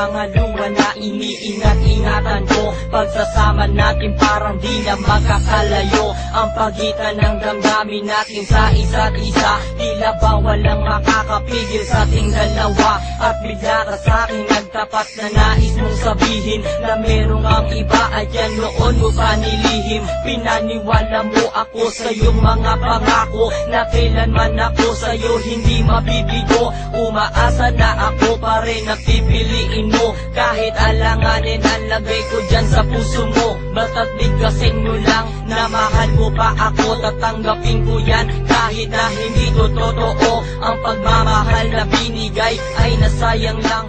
mga luha na iniingat-ingatan ko. Pagsasama natin parang di na magkakalayo. Ang pagitan ng damdamin natin sa isa't isa, tila ba walang makakapigil sa ating dalawa. At bigla ka sa'kin nagtapat na nais mong sabihin na merong ang iba at yan noon mo pa nilihim. Pinaniwala mo ako sa iyong mga pangako na kailanman ako sa'yo hindi mabibigo. Umaasa na ako pa rin na pipiliin mo, kahit alanganin ang lagay ko dyan sa puso mo. Bata't bigkasin mo lang na mahal mo pa ako, tatanggapin ko yan kahit na hindi to totoo. Ang pagmamahal na binigay ay nasayang lang.